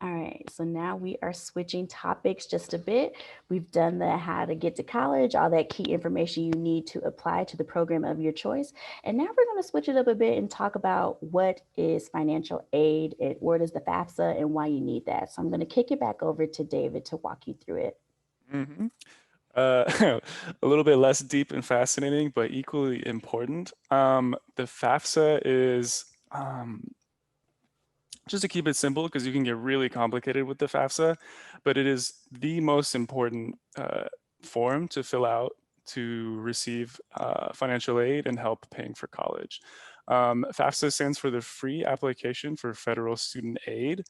All right, so now we are switching topics just a bit. We've done the how to get to college, all that key information you need to apply to the program of your choice. And now we're going to switch it up a bit and talk about what is financial aid, and what is the FAFSA, and why you need that. So I'm going to kick it back over to David to walk you through it. hmm Uh, a little bit less deep and fascinating, but equally important. The FAFSA is, just to keep it simple, because you can get really complicated with the FAFSA, but it is the most important form to fill out to receive financial aid and help paying for college. FAFSA stands for the Free Application for Federal Student Aid.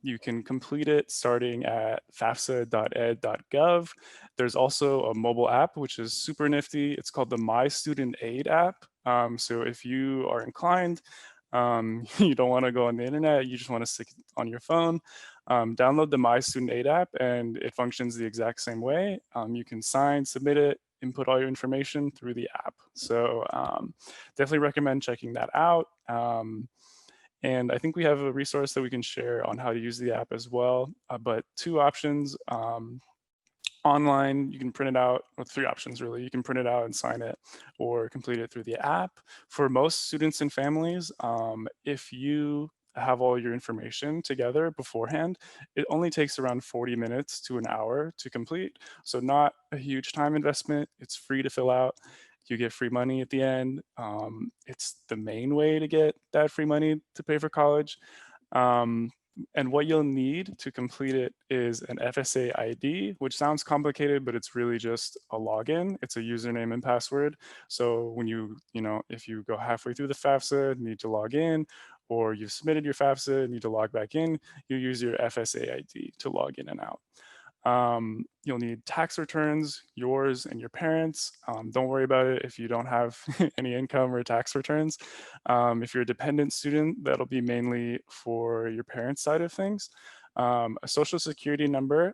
You can complete it starting at fafsa.ed.gov. There's also a mobile app, which is super nifty. It's called the My Student Aid app. So if you are inclined, you don't want to go on the internet, you just want to stick it on your phone, download the My Student Aid app, and it functions the exact same way. You can sign, submit it, input all your information through the app. So definitely recommend checking that out. And I think we have a resource that we can share on how to use the app as well. But two options. Online, you can print it out, or three options really. You can print it out and sign it, or complete it through the app. For most students and families, if you have all your information together beforehand, it only takes around 40 minutes to an hour to complete. So not a huge time investment. It's free to fill out. You get free money at the end. It's the main way to get that free money to pay for college. Um, and what you'll need to complete it is an FSA ID, which sounds complicated, but it's really just a login. It's a username and password. So when if you go halfway through the FAFSA, need to log in, or you've submitted your FAFSA, need to log back in, you use your FSA ID to log in and out. You'll need tax returns, yours and your parents. Don't worry about it if you don't have any income or tax returns. If you're a dependent student, that'll be mainly for your parents' side of things. A social security number,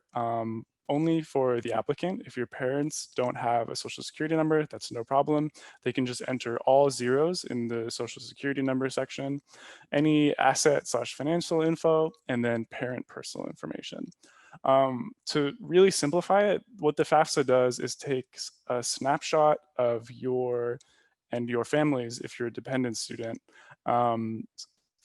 only for the applicant. If your parents don't have a social security number, that's no problem. They can just enter all zeros in the social security number section, any asset/financial info, and then parent personal information. To really simplify it, what the FAFSA does is takes a snapshot of your and your families, if you're a dependent student, um,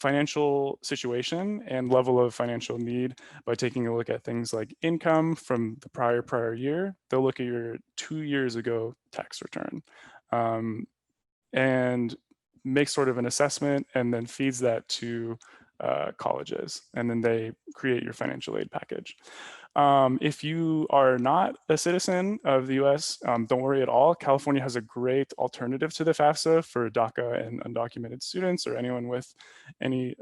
financial situation and level of financial need by taking a look at things like income from the prior year. They'll look at your 2 years ago tax return, um, and make sort of an assessment, and then feeds that to colleges, and then they create your financial aid package. If you are not a citizen of the US, don't worry at all. California has a great alternative to the FAFSA for DACA and undocumented students, or anyone with any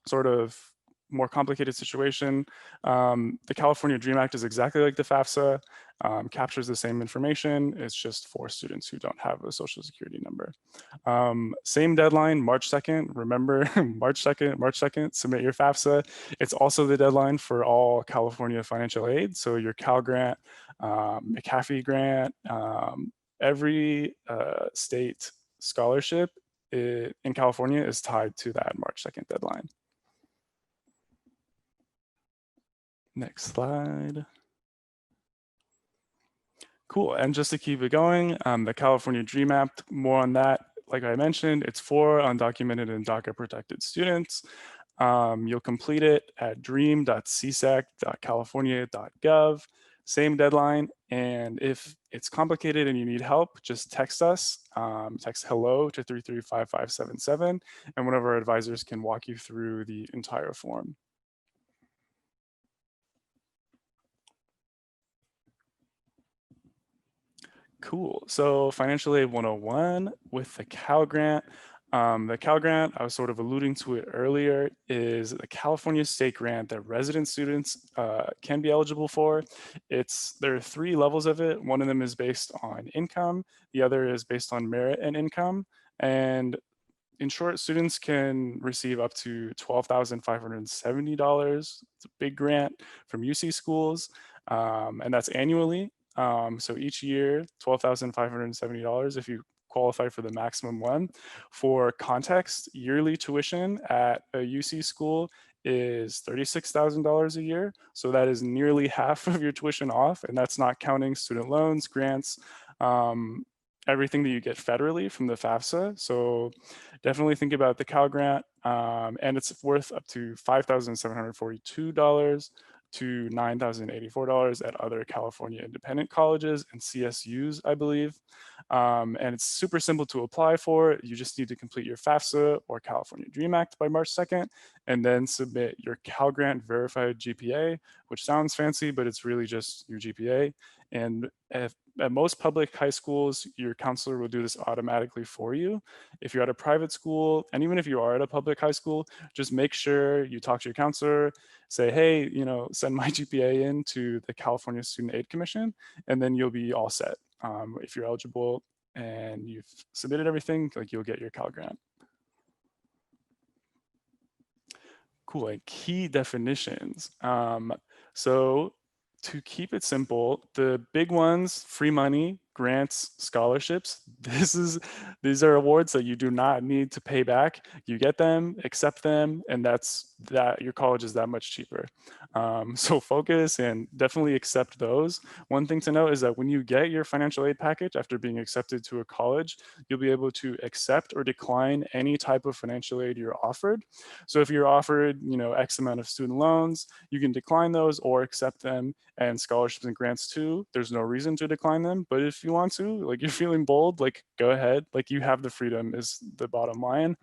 sort of more complicated situation. The California Dream Act is exactly like the FAFSA, captures the same information. It's just for students who don't have a social security number. Same deadline, March 2nd. Remember, March 2nd, submit your FAFSA. It's also the deadline for all California financial aid. So your Cal grant, McAfee grant, every state scholarship in California is tied to that March 2nd deadline. Next slide. Cool, and just to keep it going, the California Dream Act, more on that. Like I mentioned, it's for undocumented and DACA protected students. You'll complete it at dream.csac.california.gov. Same deadline, and if it's complicated and you need help, just text us, text hello to 335577, and one of our advisors can walk you through the entire form. Cool. So financial aid 101 with the Cal Grant. The Cal Grant, I was sort of alluding to it earlier, is the California state grant that resident students can be eligible for. There are three levels of it. One of them is based on income. The other is based on merit and income. And in short, students can receive up to $12,570. It's a big grant from UC schools, and that's annually. So each year, $12,570 if you qualify for the maximum one. For context, yearly tuition at a UC school is $36,000 a year. So that is nearly half of your tuition off, and that's not counting student loans, grants, um, everything that you get federally from the FAFSA. So definitely think about the Cal grant, and it's worth up to $5,742 to $9,084 at other California independent colleges and CSUs, I believe. And it's super simple to apply for. You just need to complete your FAFSA or California Dream Act by March 2nd, and then submit your Cal Grant verified GPA, which sounds fancy, but it's really just your GPA. And at most public high schools, your counselor will do this automatically for you. If you're at a private school, and even if you are at a public high school, just make sure you talk to your counselor, say, hey, send my GPA in to the California Student Aid Commission, and then you'll be all set. If you're eligible and you've submitted everything, like you'll get your Cal Grant. Cool, like key definitions. So to keep it simple, the big ones, free money, grants, scholarships, these are awards that you do not need to pay back. You get them, accept them, and that your college is that much cheaper. So focus and definitely accept those. One thing to note is that when you get your financial aid package after being accepted to a college, you'll be able to accept or decline any type of financial aid you're offered. So if you're offered, X amount of student loans, you can decline those or accept them, and scholarships and grants too. There's no reason to decline them, but if you want to, like you're feeling bold, like go ahead, like you have the freedom is the bottom line.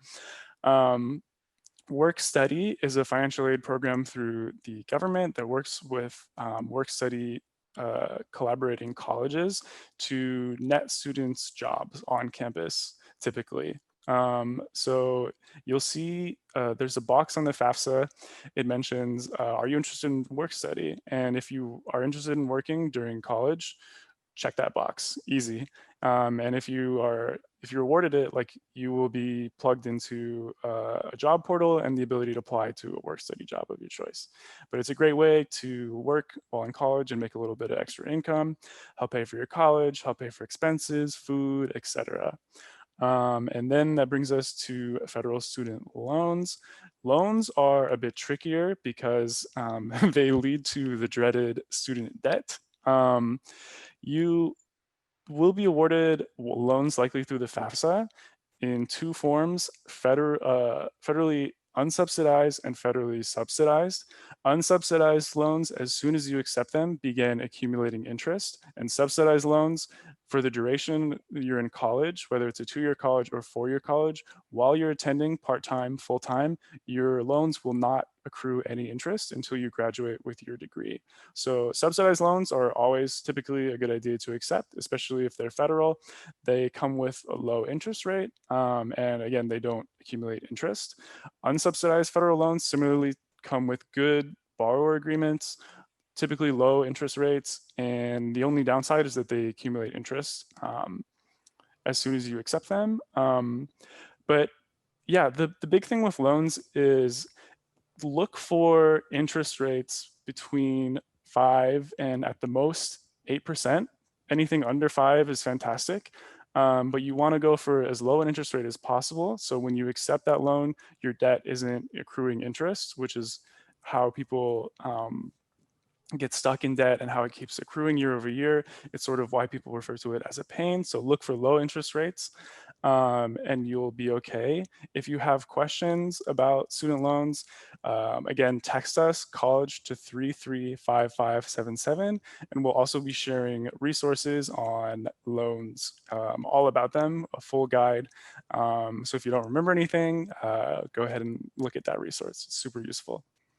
Work Study is a financial aid program through the government that works with Work Study collaborating colleges to net students jobs on campus typically. So you'll see there's a box on the FAFSA. It mentions, are you interested in work study? And if you are interested in working during college, check that box, easy. And if you're awarded it, like you will be plugged into a job portal and the ability to apply to a work study job of your choice. But it's a great way to work while in college and make a little bit of extra income, help pay for your college, help pay for expenses, food, etc. And then that brings us to federal student loans. Loans are a bit trickier because they lead to the dreaded student debt. You will be awarded loans likely through the FAFSA in two forms, federally unsubsidized and federally subsidized. Unsubsidized loans, as soon as you accept them, begin accumulating interest, and subsidized loans, for the duration you're in college, whether it's a 2-year college or 4-year college, while you're attending part-time, full-time, your loans will not accrue any interest until you graduate with your degree. So subsidized loans are always typically a good idea to accept, especially if they're federal. They come with a low interest rate, and again, they don't accumulate interest. Unsubsidized federal loans similarly come with good borrower agreements, typically low interest rates, and the only downside is that they accumulate interest as soon as you accept them. But yeah, the big thing with loans is look for interest rates between 5 and at the most 8%. Anything under 5 is fantastic. But you want to go for as low an interest rate as possible. So when you accept that loan, your debt isn't accruing interest, which is how people get stuck in debt and how it keeps accruing year over year. It's sort of why people refer to it as a pain. So look for low interest rates, and you'll be okay. If you have questions about student loans, again, text us college to 335577, and we'll also be sharing resources on loans, all about them, a full guide. So if you don't remember anything, go ahead and look at that resource. It's super useful.